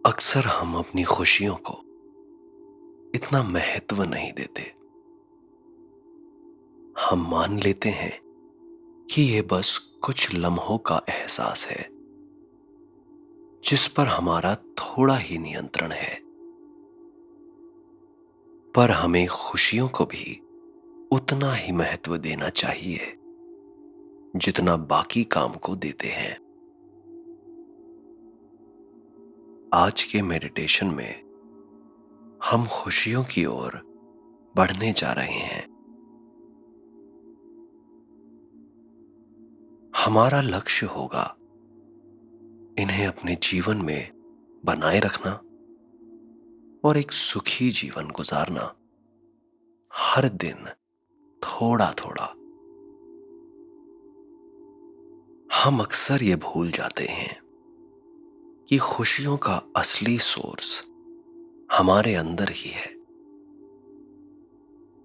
अक्सर हम अपनी खुशियों को इतना महत्व नहीं देते। हम मान लेते हैं कि ये बस कुछ लम्हों का एहसास है जिस पर हमारा थोड़ा ही नियंत्रण है। पर हमें खुशियों को भी उतना ही महत्व देना चाहिए जितना बाकी काम को देते हैं। आज के मेडिटेशन में हम खुशियों की ओर बढ़ने जा रहे हैं। हमारा लक्ष्य होगा इन्हें अपने जीवन में बनाए रखना और एक सुखी जीवन गुजारना। हर दिन थोड़ा थोड़ा। हम अक्सर ये भूल जाते हैं कि खुशियों का असली सोर्स हमारे अंदर ही है।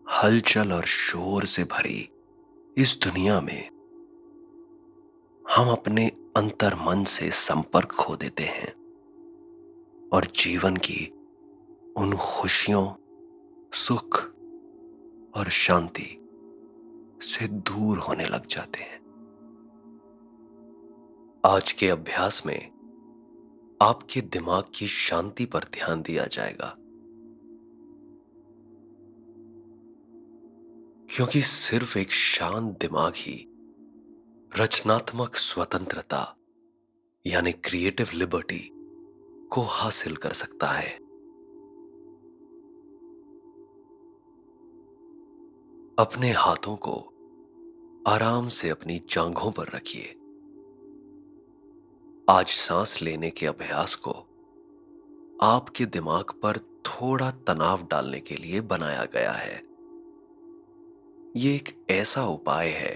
हलचल और शोर से भरी इस दुनिया में हम अपने अंतर मन से संपर्क खो देते हैं और जीवन की उन खुशियों, सुख और शांति से दूर होने लग जाते हैं। आज के अभ्यास में आपके दिमाग की शांति पर ध्यान दिया जाएगा, क्योंकि सिर्फ एक शांत दिमाग ही रचनात्मक स्वतंत्रता यानी क्रिएटिव लिबर्टी को हासिल कर सकता है। अपने हाथों को आराम से अपनी जांघों पर रखिए। आज सांस लेने के अभ्यास को आपके दिमाग पर थोड़ा तनाव डालने के लिए बनाया गया है। ये एक ऐसा उपाय है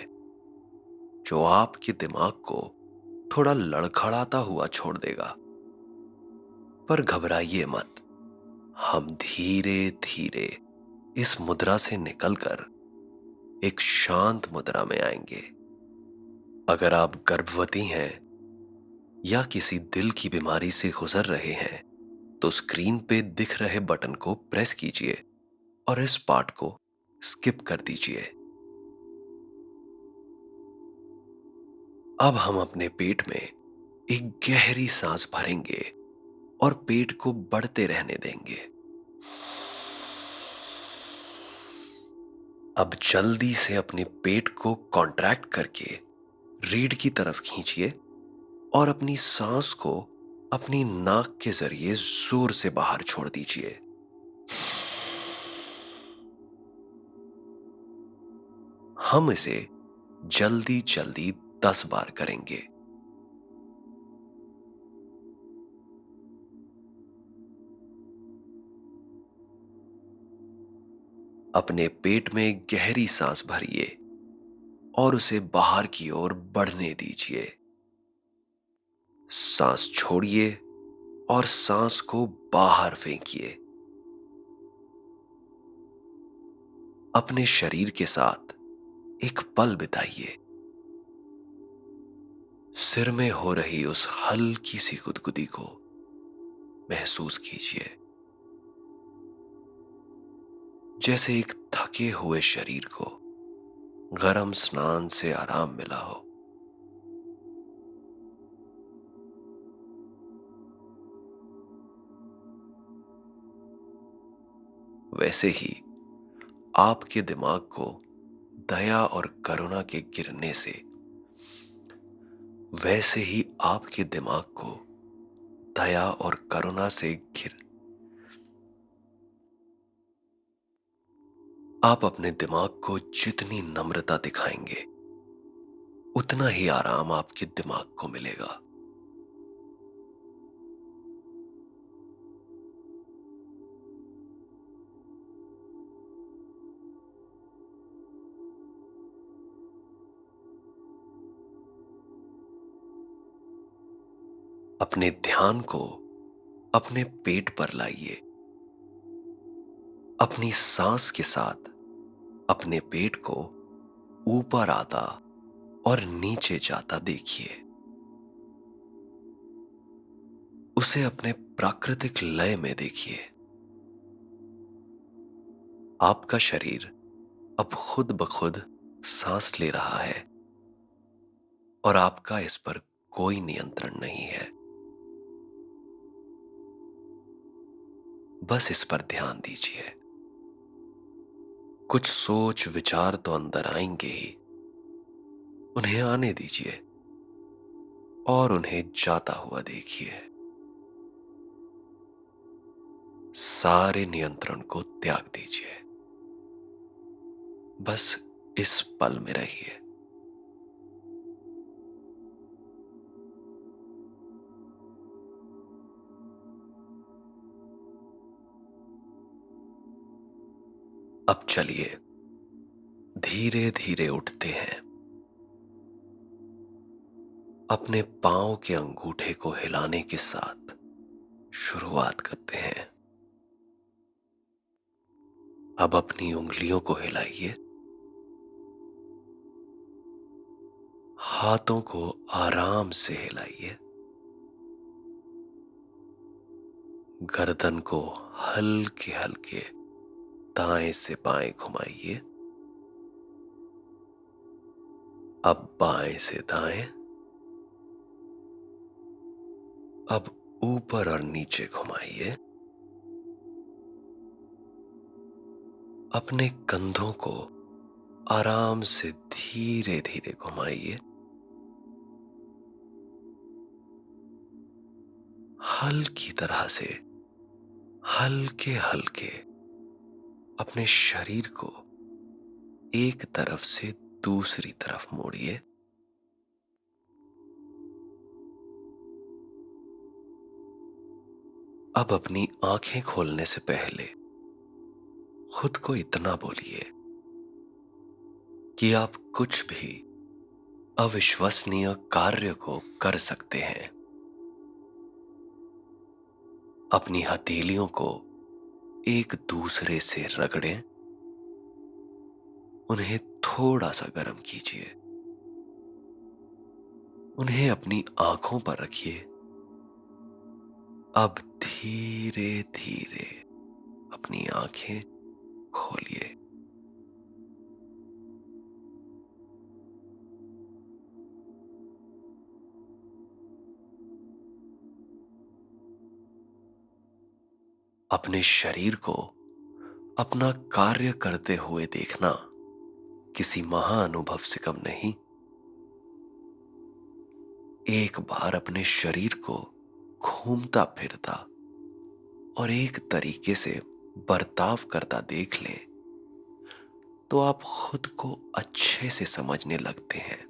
जो आपके दिमाग को थोड़ा लड़खड़ाता हुआ छोड़ देगा। पर घबराइए मत। हम धीरे धीरे इस मुद्रा से निकलकर एक शांत मुद्रा में आएंगे। अगर आप गर्भवती हैं या किसी दिल की बीमारी से गुजर रहे हैं तो स्क्रीन पे दिख रहे बटन को प्रेस कीजिए और इस पार्ट को स्किप कर दीजिए। अब हम अपने पेट में एक गहरी सांस भरेंगे और पेट को बढ़ते रहने देंगे। अब जल्दी से अपने पेट को कॉन्ट्रैक्ट करके रीढ़ की तरफ खींचिए और अपनी सांस को अपनी नाक के जरिए जोर से बाहर छोड़ दीजिए। हम इसे जल्दी जल्दी 10 बार करेंगे। अपने पेट में गहरी सांस भरिए और उसे बाहर की ओर बढ़ने दीजिए। सांस छोड़िए और सांस को बाहर फेंकिए। अपने शरीर के साथ एक पल बिताइए। सिर में हो रही उस हल्की सी गुदगुदी को महसूस कीजिए, जैसे एक थके हुए शरीर को गरम स्नान से आराम मिला हो। वैसे ही आपके दिमाग को दया और करुणा के गिरने से वैसे ही आपके दिमाग को दया और करुणा से घिर आप अपने दिमाग को जितनी नम्रता दिखाएंगे उतना ही आराम आपके दिमाग को मिलेगा। अपने ध्यान को अपने पेट पर लाइए। अपनी सांस के साथ अपने पेट को ऊपर आता और नीचे जाता देखिए। उसे उसे अपने प्राकृतिक लय में देखिए। आपका शरीर अब खुद ब खुद सांस ले रहा है और आपका इस पर कोई नियंत्रण नहीं है। बस इस पर ध्यान दीजिए। कुछ सोच विचार तो अंदर आएंगे ही, उन्हें आने दीजिए और उन्हें जाता हुआ देखिए। सारे नियंत्रण को त्याग दीजिए। बस इस पल में रहिए। अब चलिए धीरे धीरे उठते हैं। अपने पांव के अंगूठे को हिलाने के साथ शुरुआत करते हैं। अब अपनी उंगलियों को हिलाइए। हाथों को आराम से हिलाइए। गर्दन को हल्के हल्के दाएं से बाएं घुमाइए। अब बाएं से दाएं। अब ऊपर और नीचे घुमाइए। अपने कंधों को आराम से धीरे धीरे घुमाइए। हल्की तरह से हल्के हल्के अपने शरीर को एक तरफ से दूसरी तरफ मोड़िए। अब अपनी आंखें खोलने से पहले खुद को इतना बोलिए कि आप कुछ भी अविश्वसनीय कार्य को कर सकते हैं। अपनी हथेलियों को एक दूसरे से रगड़ें। उन्हें थोड़ा सा गर्म कीजिए। उन्हें अपनी आंखों पर रखिए। अब धीरे धीरे अपनी आंखें खोलिए। अपने शरीर को अपना कार्य करते हुए देखना किसी महाअनुभव से कम नहीं। एक बार अपने शरीर को घूमता फिरता और एक तरीके से बर्ताव करता देख लें तो आप खुद को अच्छे से समझने लगते हैं।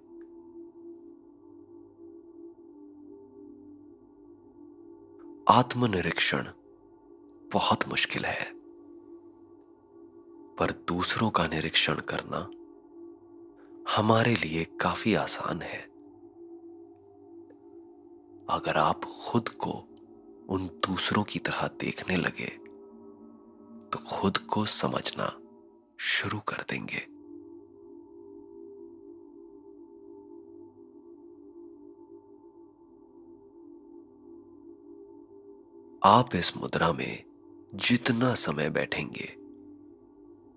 आत्मनिरीक्षण बहुत मुश्किल है, पर दूसरों का निरीक्षण करना हमारे लिए काफी आसान है। अगर आप खुद को उन दूसरों की तरह देखने लगे तो खुद को समझना शुरू कर देंगे। आप इस मुद्रा में जितना समय बैठेंगे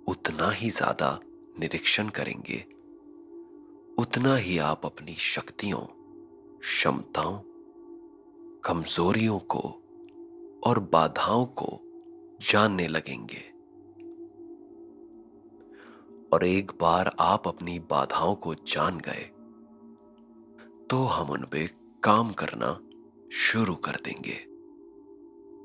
उतना ही ज्यादा निरीक्षण करेंगे, उतना ही आप अपनी शक्तियों, क्षमताओं, कमजोरियों को और बाधाओं को जानने लगेंगे। और एक बार आप अपनी बाधाओं को जान गए तो हम उन पे काम करना शुरू कर देंगे।